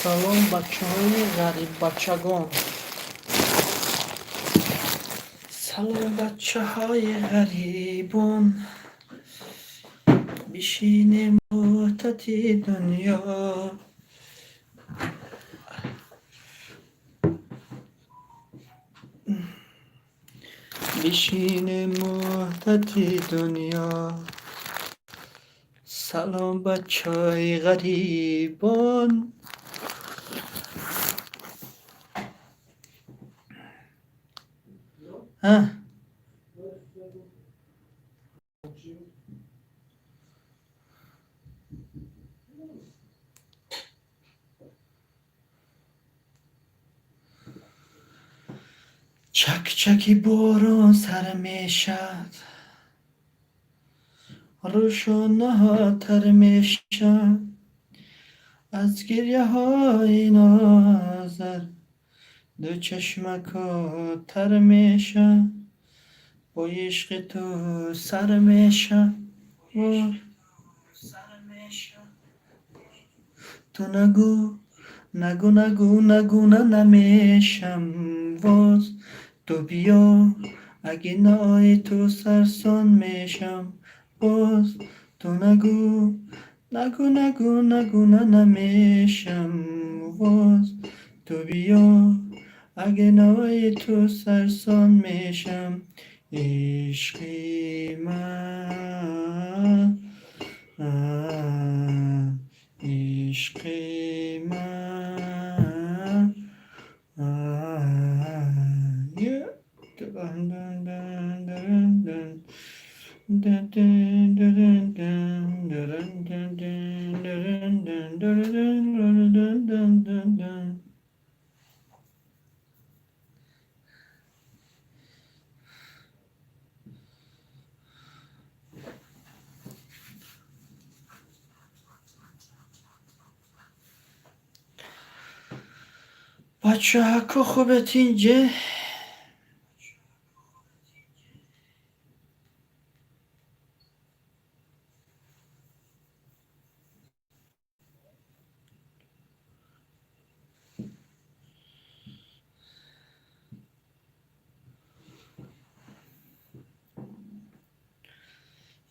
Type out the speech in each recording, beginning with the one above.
салом бачахои гариб бачагон. салом бачахои гарибон. бишинем ваҳдати дунё. бишинем ваҳдати дунё. салом бачаҳои гарибон. چک چکی باران سر میشد، روشونه ها تر میشد، از گریه های نازر دو چشمک ها تر میشد. با عشق تو سر میشد، تو نگو نگو نگو نگو نه نمیشم باز. تو بیا اگه نای تو سرسان میشم باز. تو نگو نگو نگو نگو نه نمیشم باز. تو بیا اگه نای تو سرسان میشم. عشقی من عشقی من بچه‌ها خوبت اینجا؟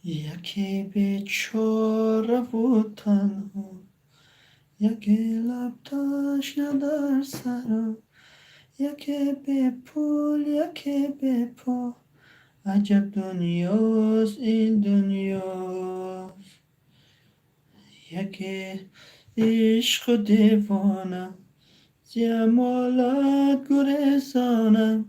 یکی بیچاره و تنها، یکی لب تشنه در سرا، یکی بی پول یکی بی پا. عجب دنیاست این دنیا. یکی عشق و دیوانه، جمالت گریزانه،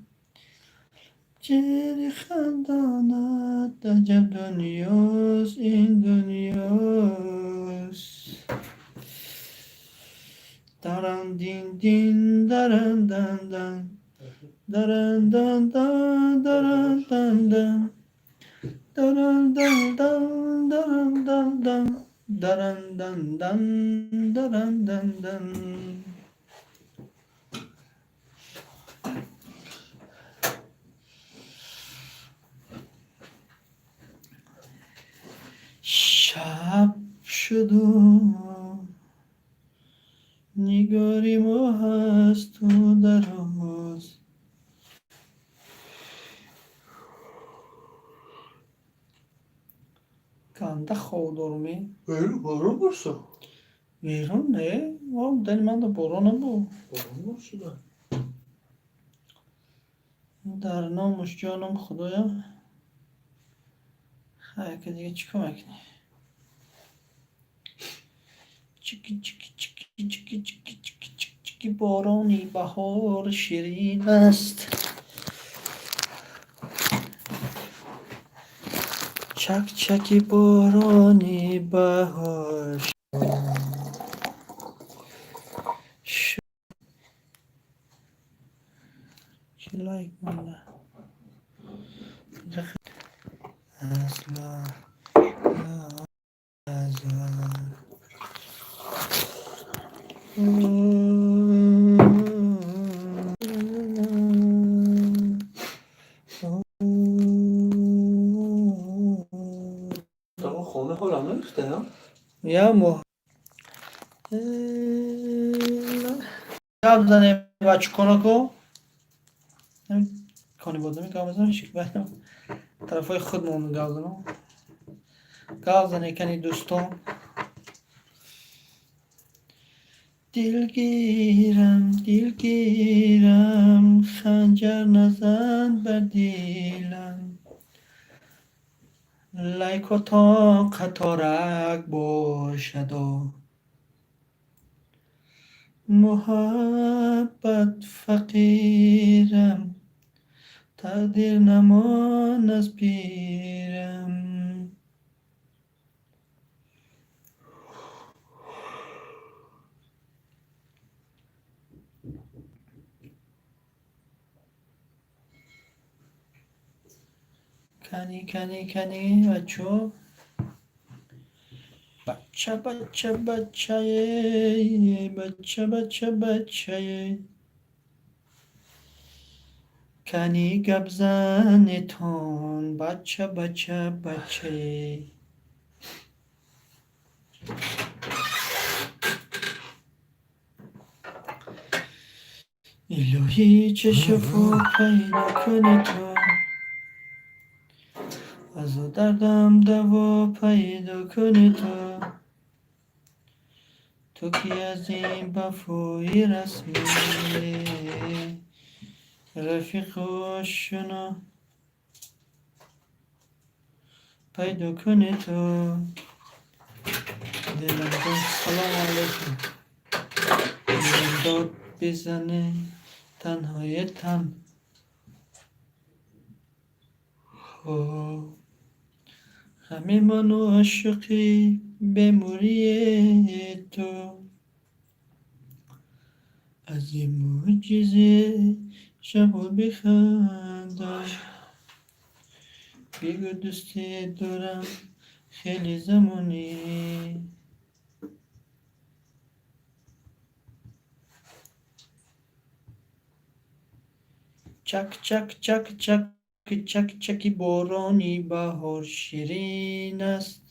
چهره خندانت. عجب دنیاست این دنیاست. دارن دین دین دارن دن دن، دارن دن دن دارن دن دن، دارن دن دن دارن دن دن، دارن دن دن دارن دن دن. شب شد و نگاری ما هست تو دراز. Kanda خوردورمی بارون برسه بیرون نه دل من da بارانم بود. بارون برسه در نامش جانم خدایا. خیلی که دیگه چیکار میکنی؟ چیکی چیکی چیکی چیکی چیکی چیکی چیکی بارانی بهار شیرین است. چک چکی بارانی بهار چی لایک مانده ازلا ازلا خونه حالم ریخته ها؟ یا مو گام زنه بچه کنکو کنی بودم گام زنه شکل طرف های خودمون گام زنه کنی دوستان دلگیرم خنجر نزن بر دیلم لیک و تا قطارک باشد و محبت فقیرم تقدیر نمان از پیرم کنی بچو بچه کنی گبزن تون بچه الهی چه شفا پیدا کنی تو از او دردم دوا پیدا کنی تو که از این وفای رسمی رفیق آشنا پیدا کنی تو دلم داد سلام علیکم دلم داد بزنه تنهای تن همه منو عاشقی بموری تو از این معجزه شبا بخندم بگو دوستی دارم خیلی زمانی چکی بارانی بهار شیرین است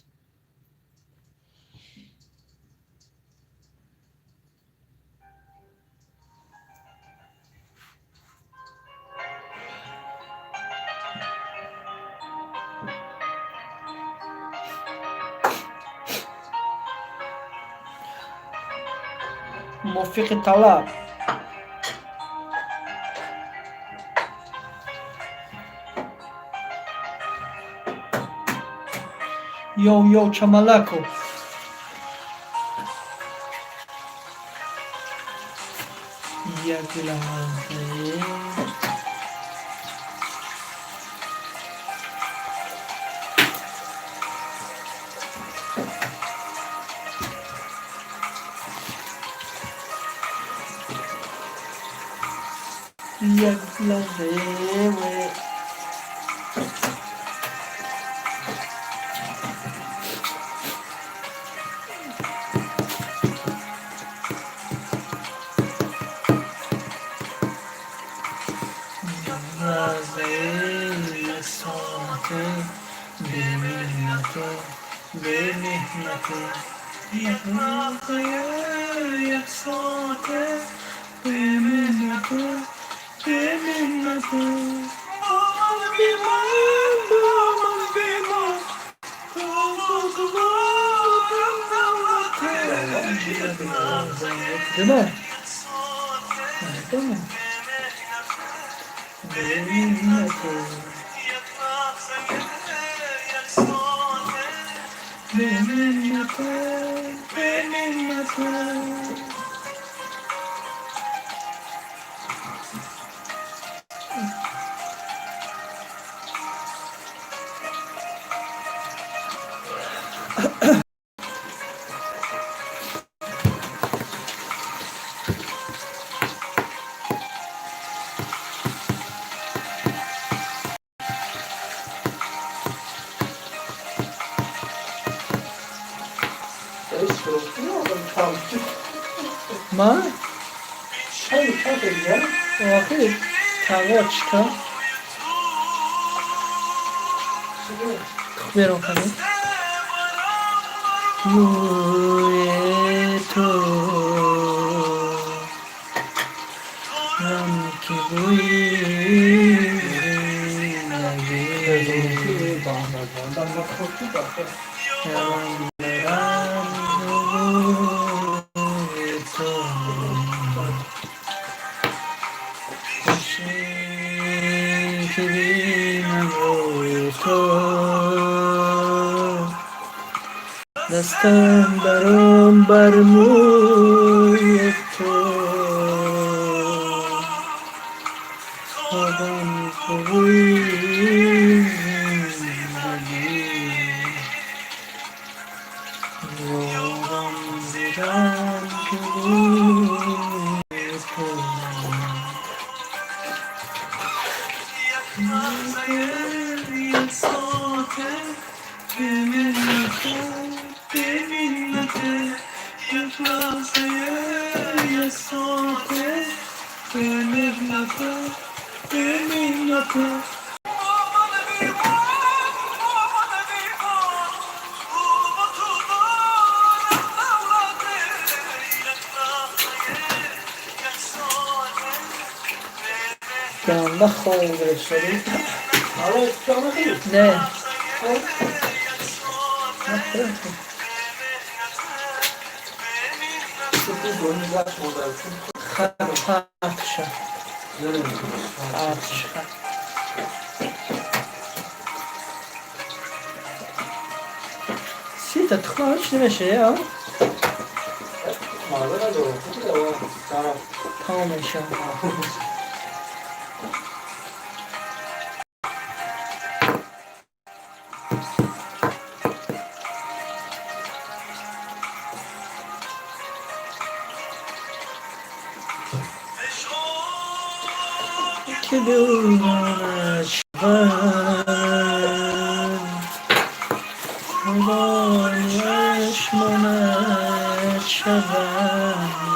موفق طلب یو چملکو یک لحظه ما Hayır, tabii ya. واقعی تواچکا برو کنی روی تو خوشی باشه. روم برم روی تو خوشی که بینم روی تو دستم برام بر موی تو خوابم توی زندگی یارم زدم که روی تو یک ساعته به منته به منته یک لحظه یک ساعته به منته به منته گنده خواهی برشتری؟ آره اتفاقا خیلی. نه خب نخورم تو دونی باش مدرسون. خط شد نمی‌دونم. خط شد سیتا تخمهاش نمیشه یا؟ مادر نداره. خوبی داره. سلام. تمامشه که دورانش بند خدایش منت شوند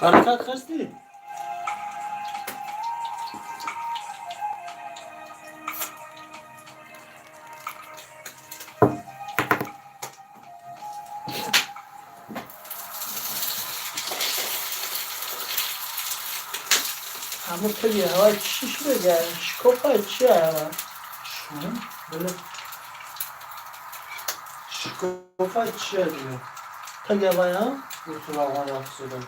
برکت خواستی؟ همون تو یه های چیش بگن شکوفای چیه همه بله. شکوفای چیه دیگه؟ تا یه های ها تو راغان رفت شدم.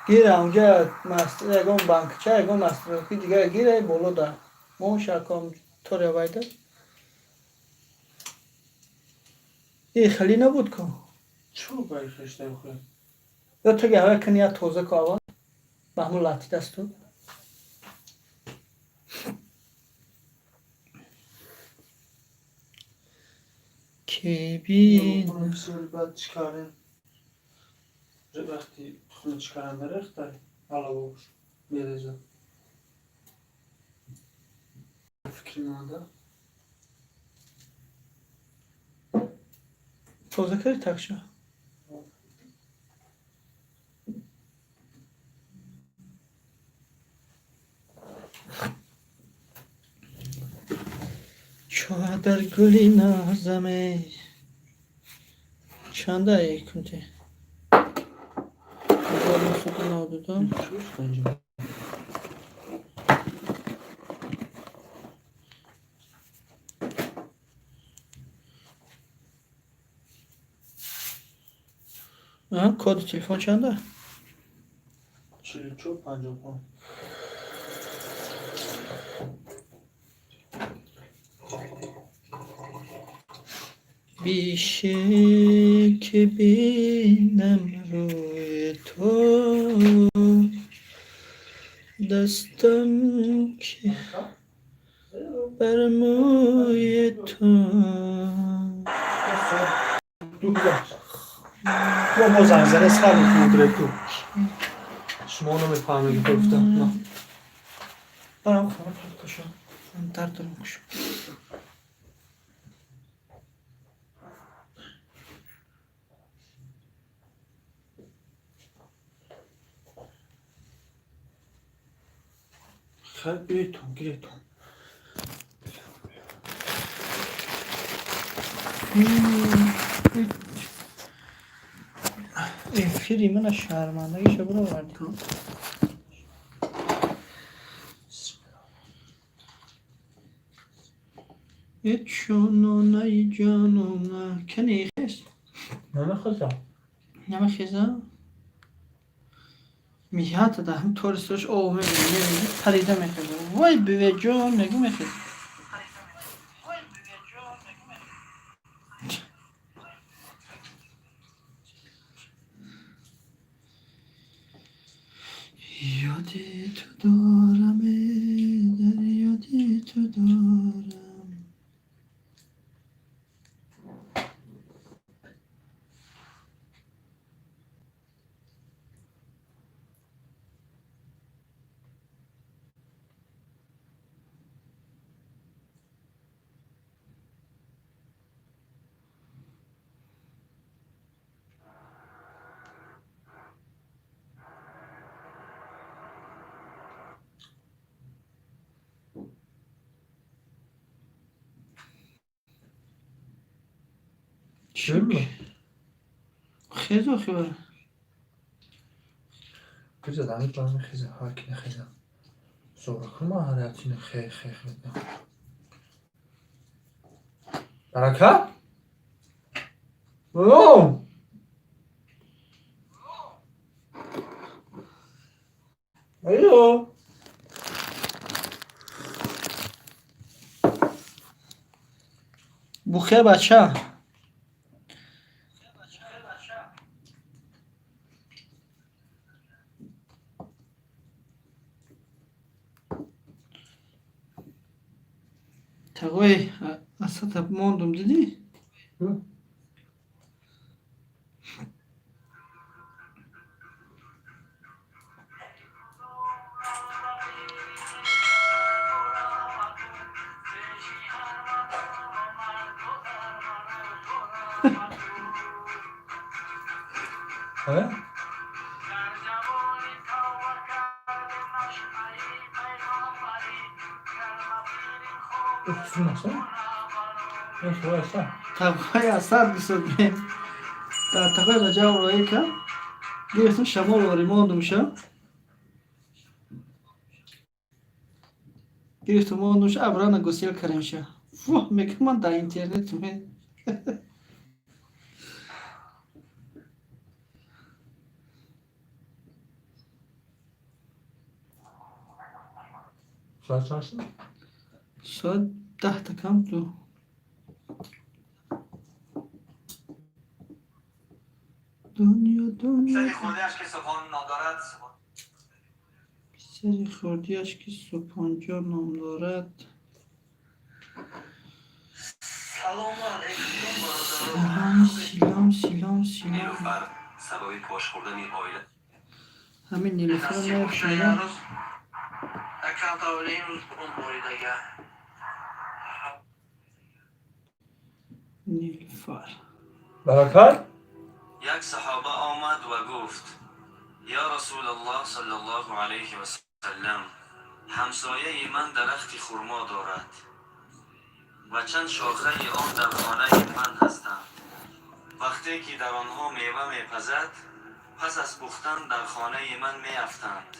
گیره اونجا مستر اگه اون بانکچه اگه اون مستر که دیگه گیره بولو دار مون شکم تو رو بایده این خیلی نبود که چو بای خشته خوی یا تو گهوه کنی یا توزه که آوان به همون لاتی دستو که بین بسیار بعد چکاره وقتی خونه چکارن داره اختاری حالا باش بیرزه فکری مانده توزه کردی تکشا چادر گلی نازمه چنده ای کنتی بزار مسود نادودا چوش بنجم کد تلفن چنده 44 55 بیشه که بینم روی تو دستم که بر موی تو با زنگ زنه سر میکنم تو شما نمیفهمه گفتم نه برام خانه کشم در دارم کشم خیلی بیتون گیتون این فیری من شرمندگی شو برو وردی یه چونونه ای جانونه کنی خیست نمیخوزم نمه خیزه میهات ده هم تورستش او میبینی پریده میخیزه وای بیوه جان نگو میخیزه یادی تو دارم در یادی تو دارم چی؟ خیزه خیبه کجا دانی برام خیزه هاکی نخیزه صبح کنم آهاریتی نخی خی خیزه برکه؟ اوه ایو بخیر بچه تقوی اصلا موندم دیدی؟ آره؟ اختصار نشد؟ اختصار نشد؟ تقوی اصلا بسید می تقوی رجا ورایی که گرفتم شمال واری موندم شد گرفتم موندم شد ابران گسیل کریم شد فوه میگه من در اینترنت می ساعت چند شد؟ ساعت 10 تا کم تو دنیا سری خوردهش که صبحان ندارد سری خوردیش که صبحانجا نام دارد. سلام علیکم سلام سلام نیلوفر سبب پاش خوردن آیله همین نیلوفر رو نفشنده اکم تاوله این روز اون بریدگه نیلوفر برکت یک صحابه آمد و گفت یا رسول الله صلی الله علیه و سلم، همسایه من درخت خرما دارد و چند شاخه آن در خانه من هستند. وقتی که در آنها میوه میپزد پس از پختن در خانه من میافتند.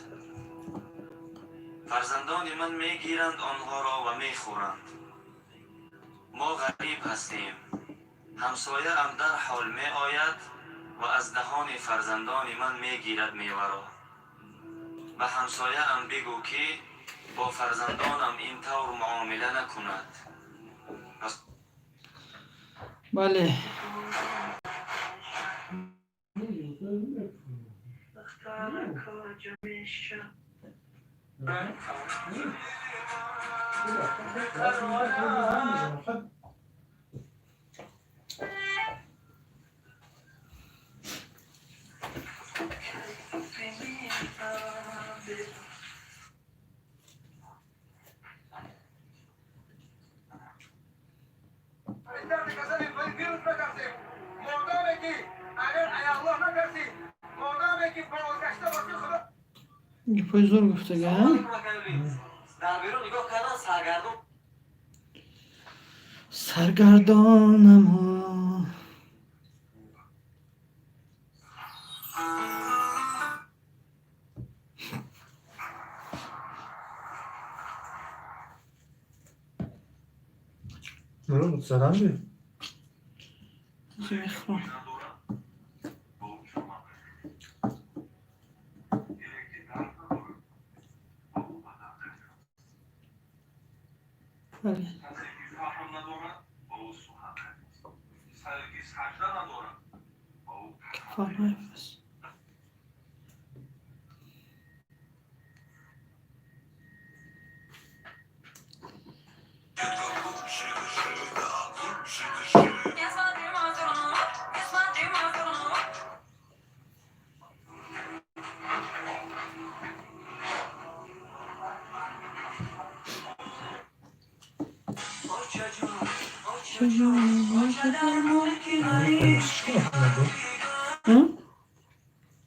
فرزندان من میگیرند آنها را و میخورند. ما غریب هستیم. همسایه ام در حال می آید و از دهان فرزندان من میگیرد میوه را. به همسایه ام بگو که با فرزندانم این طور معامله نکند. بله این پای زور گفته گه در بیرون نگاه کردن سرگردانم رو بود سرنگی چی میخوام بله کفار نفس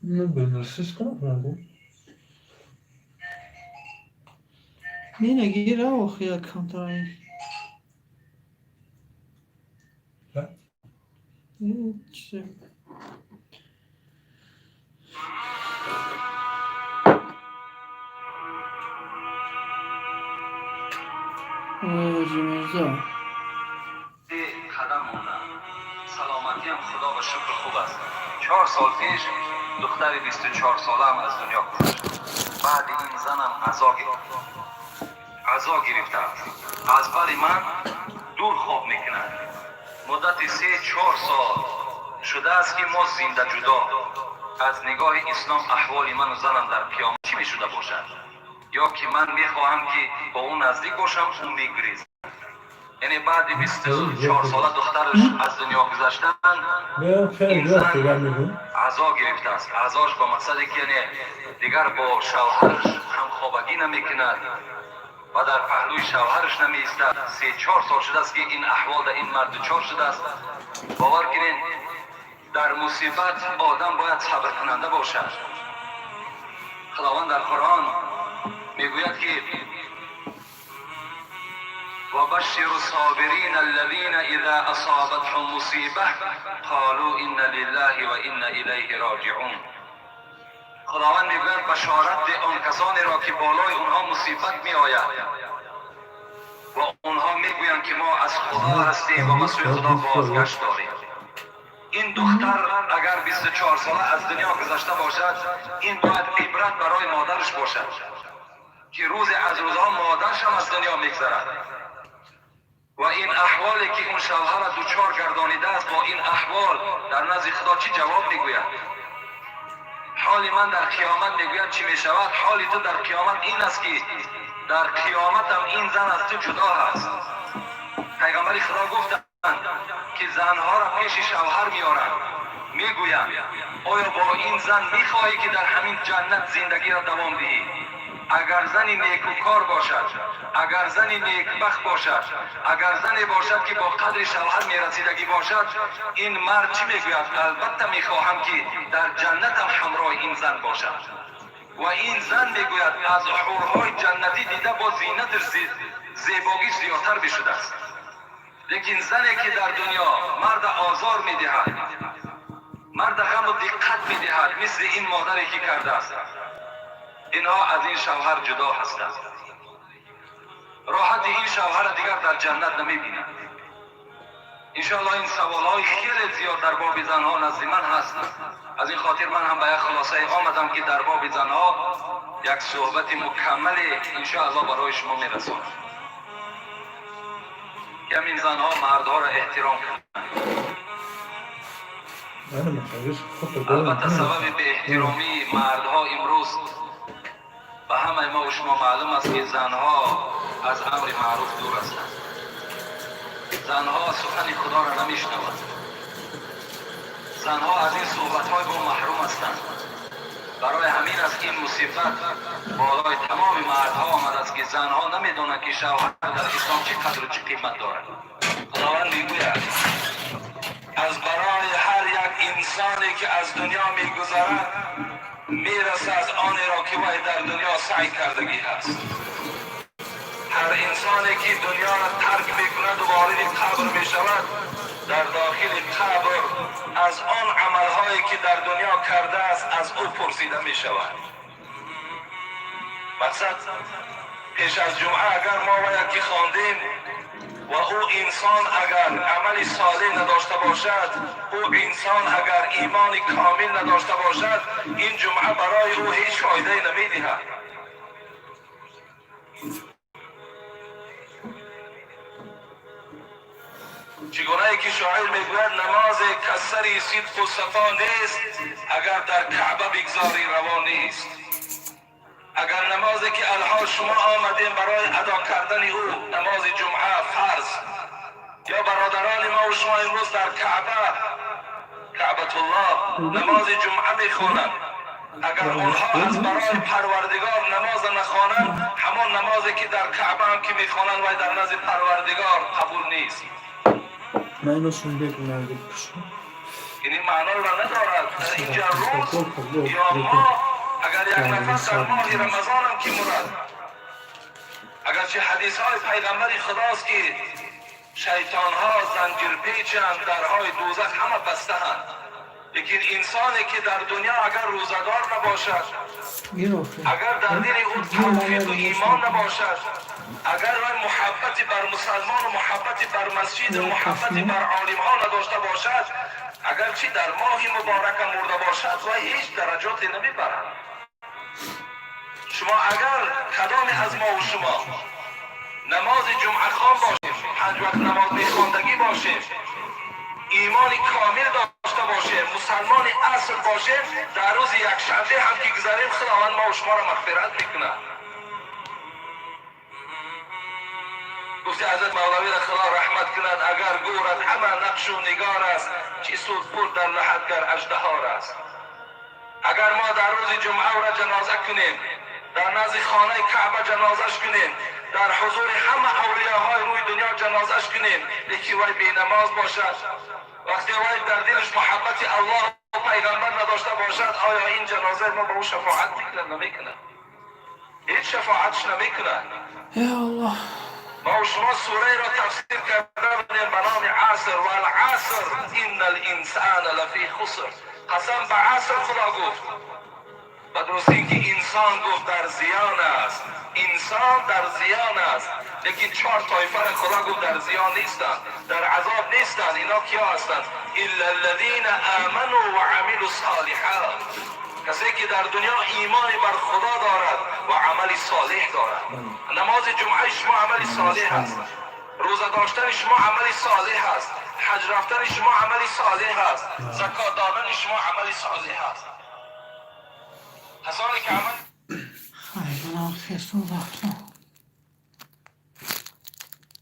نه بنرسیز کنم کنم Mine gira och jag kan ta in. Ja. Haji Mirza. قدم موندم. سلامتی هم خدا و شکر خوب است. 4 سال پیش دختر 24 سالم از دنیا گذشت. بعد این زنم عزا گرفته است. از بر من دور خواب میکند. مدت 3-4 سال شده است که ما زنده جدا. از نگاه اسلام احوال من و زنم در قیامت چی میشده باشد؟ یا که من میخواهم که با اون نزدیک باشم اون میگریزد. یعنی بعد 24 ساله دخترش از دنیا گذشتن این زن عزا گرفته است. عزاش با مقصدی که یعنی دیگر با شوهرش هم خوابگی نمیکند و در پهلوی شوهرش نمیایستد. 3-4 سال شده است که این احوال در این مرد دچار شده است. باور کنین در مصیبت آدم باید صبر کننده باشد. خداوند در قرآن میگوید که وبشر الصابرين الذين اذا اصابتهم مصیبه قالوا ان لله و انا الیه راجعون. خداوند میگوید بشارت ده آن کسانی را که بالای اونها مصیبت می آید و اونها میگویند که ما از خدا هستیم و به سوی خدا بازگشت داریم. این دختر اگر 24 ساله از دنیا گذشته باشد این باید عبرت برای مادرش باشد که روز از روزها مادرش هم از دنیا میگذرد و این احوالی که اون شوهر دچار گردانیده است با این احوال در نزد خدا چی جواب میگوید؟ حال من در قیامت میگوید چی میشود؟ حال تو در قیامت این است که در قیامت هم این زن از تو جدا هست. پیغمبر خدا گفتند که زنها را پیش شوهر میارند، میگویند آیا با این زن میخواهی که در همین جنت زندگی را دوام دهی؟ اگر زنی نیکوکار باشد، اگر زنی نیکبخت باشد، اگر زنی باشد که با قدر شوهر میرسیدگی باشد، این مرد چی میگوید؟ البته میخواهم که در جنتم همراه این زن باشد. و این زن میگوید از حورهای جنتی دیده با زینت زیبایی زیادتر بشده است. لیکن زنی که در دنیا مرد آزار میدهد، مرد غم و دقت میدهد، مثل این مادری که کرده است، اینها از این شوهر جدا هستند. راحت این شوهر دیگر در جنت نمیبینند. انشاءالله این سوالهای خیلی زیاد در باب زنها نزد من هست. از این خاطر من هم به یک خلاصه آمدم که در باب زنها یک صحبت مکمل انشاءالله برای شما میرسونم. که همین زنها مردها را احترام کنند. البته سبب به احترامی مردها امروز و همه ما و شما معلوم است که زنها از امر معروف دور هستند. زنها سخن خدا را نمیشنوند. زنها از این صحبت‌های با محروم هستند. برای همین است که این مصیبت بالای تمام مردها آمده است که زنها نمیدونند که شوهر در اسلام چه قدر و چه قیمت دارد. خداوند میگوید از برای هر یک انسانی که از دنیا میگذرد میرسه از آن را که وی در دنیا سعی کردگی هست. هر انسانی که دنیا را ترک میکند و وارد قبر میشود، در داخل قبر از آن عملهایی که در دنیا کرده است از او پرسیده میشود. مقصد پیش از جمعه اگر ما و یکی خواندیم و او انسان اگر عمل صالح نداشته باشد، او انسان اگر ایمان کامل نداشته باشد، این جمعه برای او هیچ فایده نمیدهد. چگونه که شاعر میگوید نماز کسری صدق و صفا نیست اگر در کعبه بگذاری روا نیست. اگر نمازی که الحال شما آمدیم برای ادا کردن او، نماز جمعه فرض، یا برادران ما و شما امروز در کعبت الله نماز جمعه میخوانند، اگر اونها از برای پروردگار نماز نخوانند، همان نمازی که در کعبه هم که میخوانند و در نزد پروردگار قبول نیست. یعنی معنا را ندارد. در اینجا روز یا ما اگر یک نفس در ماه رمضان هم که مرد، اگرچه حدیث های پیغمبر خداست که شیطان ها زنجیر پیچند، درهای دوزخ همه بسته هند، لیکن انسانی که در دنیا اگر روزگار نباشد، اگر در دل او توحید و ایمان نباشد، اگر محبت بر مسلمان و محبت بر مسجد و محبت بر عالم ها نداشته باشد، اگر چی در ماه مبارک مرده باشد و هیچ درجات نمیبرد. شما اگر کدام از ما و شما نماز جمعه خوان باشیم، 5 وقت نماز میخواندگی باشیم، ایمان کامل داشته باشیم، مسلمان اصل باشیم، در روز یک شنبه هم که گذاریم خداوند ما و شما را مغفرت میکنه. گفتی حضرت مولوی را خدا رحمت کند اگر گورت همه نقش و نگار است، چی سود پور در لحدگر اژدهار است. اگر ما در روز جمعه را جنازه کنیم، در نزد خانه کعبه جنازش کنیم، در حضور همه اولیاءهای روی دنیا جنازش کنیم، لیکن وی بی نماز باشد، وقتی وی در دلش محبت الله و پیغمبر نداشته باشد، آیا این جنازه ما به او شفاعت میکنه؟ نمیکنه. هیچ شفاعتش نمیکنه. یا الله. ما و شما سوره را تفسیر کرده بودیم به نام عصر، و العصر ان الانسان لفی خسر. قسم به عصر خدا گفت، و درست این که انسان گفت در زیان است. انسان در زیان است، لیکن 4 طایفه را خدا گفت در زیان نیستند، در عذاب نیستند. اینا کیا هستند؟ الا الذين آمنوا وعملوا الصالحات. کسی که در دنیا ایمان بر خدا دارد و عمل صالح دارد. نماز جمعه شما عمل صالح است، روزه داشتن شما عمل صالح است، حج رفتن شما عمل صالح است، زکات دادن شما عمل صالح است. کسانی که عمل خیلی خیلی